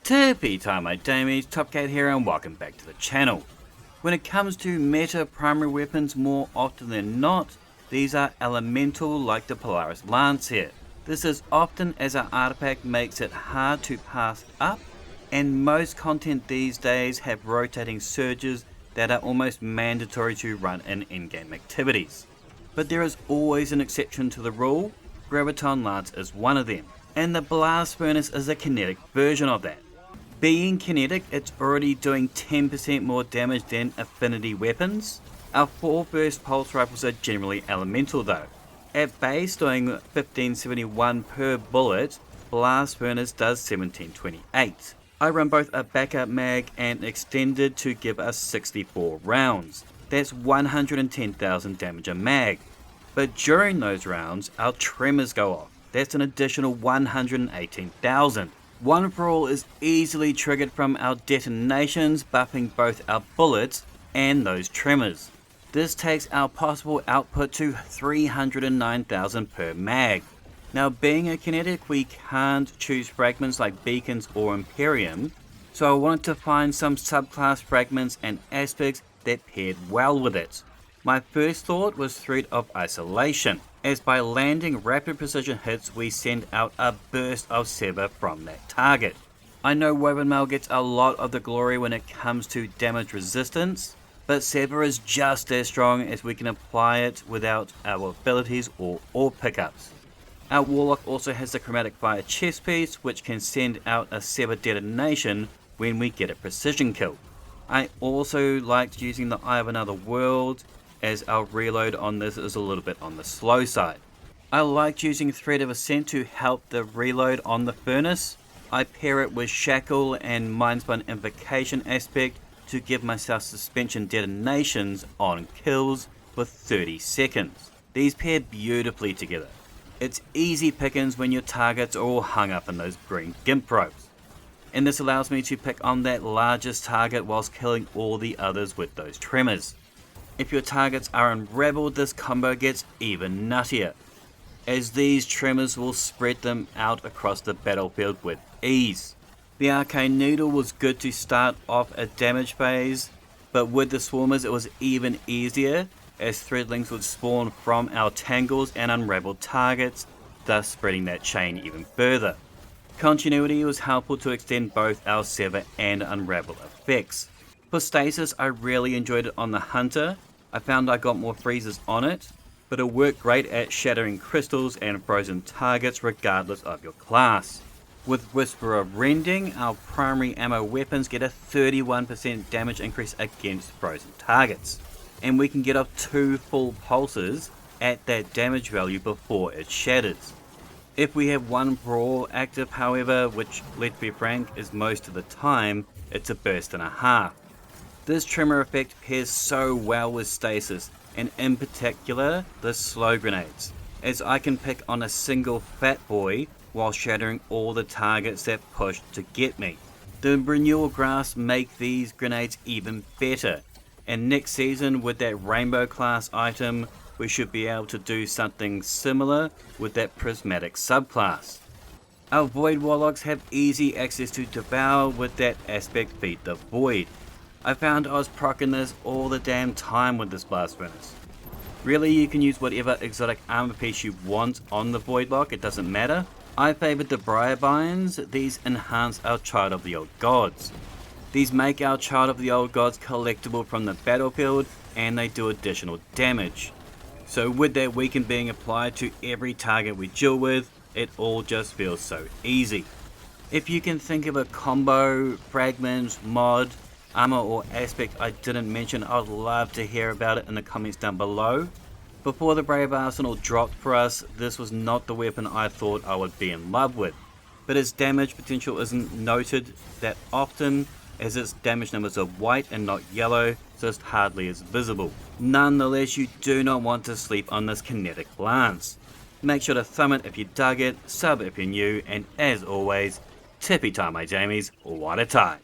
Tippy time, my damies, Topcat here and welcome back to the channel. When it comes to meta primary weapons, more often than not, these are elemental like the Polaris Lance here. This is often as our artifact makes it hard to pass up, and most content these days have rotating surges that are almost mandatory to run in in-game activities. But there is always an exception to the rule. Graviton Lance is one of them, and the Blast Furnace is a kinetic version of that. Being kinetic, it's already doing 10% more damage than affinity weapons. Our 4 burst pulse rifles are generally elemental though. At base doing 1571 per bullet, Blast Furnace does 1728. I run both a backup mag and extended to give us 64 rounds. That's 110,000 damage a mag. But during those rounds, our tremors go off. That's an additional 118,000. One for all is easily triggered from our detonations, buffing both our bullets and those tremors. This takes our possible output to 309,000 per mag. Now, being a kinetic, we can't choose fragments like beacons or Imperium, so I wanted to find some subclass fragments and aspects that paired well with it. My first thought was Threat of Isolation, as by landing rapid precision hits we send out a burst of Sever from that target. I know Woven Mail gets a lot of the glory when it comes to damage resistance, but Sever is just as strong as we can apply it without our abilities or orb pickups. Our Warlock also has the Chromatic Fire chest piece, which can send out a Sever detonation when we get a precision kill. I also liked using the Eye of Another World, as our reload on this is a little bit on the slow side. I liked using Threat of Ascent to help the reload on the furnace. I pair it with Shackle and Mindspun Invocation aspect to give myself suspension detonations on kills for 30 seconds. These pair beautifully together. It's easy pickings when your targets are all hung up in those green gimp ropes. And this allows me to pick on that largest target whilst killing all the others with those tremors. If your targets are unraveled, this combo gets even nuttier, as these tremors will spread them out across the battlefield with ease. The Arcane Needle was good to start off a damage phase, but with the Swarmers it was even easier, as Threadlings would spawn from our tangles and unraveled targets, thus spreading that chain even further. Continuity was helpful to extend both our Sever and Unravel effects. For Stasis, I really enjoyed it on the Hunter. I found I got more freezes on it, but it worked great at shattering crystals and frozen targets regardless of your class. With Whisper of Rending, our primary ammo weapons get a 31% damage increase against frozen targets, and we can get off 2 full pulses at that damage value before it shatters. If we have 1 Brawl active, however, which let's be frank is most of the time, it's a burst and a half. This tremor effect pairs so well with Stasis, and in particular the slow grenades, as I can pick on a single fat boy while shattering all the targets that push to get me. The Renewal Grasp make these grenades even better, and next season with that Rainbow class item we should be able to do something similar with that Prismatic subclass. Our Void Warlocks have easy access to Devour with that aspect Feed the Void. I found I was proccing this all the damn time with this Blast Furnace. Really, you can use whatever exotic armor piece you want on the Voidlock, it doesn't matter. I favoured the Briarbinds. These enhance our Child of the Old Gods. These make our Child of the Old Gods collectible from the battlefield, and they do additional damage. So with that weaken being applied to every target we deal with, it all just feels so easy. If you can think of a combo, fragment, mod, armor or aspect I didn't mention, I'd love to hear about it in the comments down below. Before the Brave Arsenal dropped for us, this was not the weapon I thought I would be in love with, but its damage potential isn't noted that often, as its damage numbers are white and not yellow, so it's hardly as visible. Nonetheless, you do not want to sleep on this kinetic lance. Make sure to thumb it if you dug it, sub if you're new, and as always, tippy time my jamies, what a time.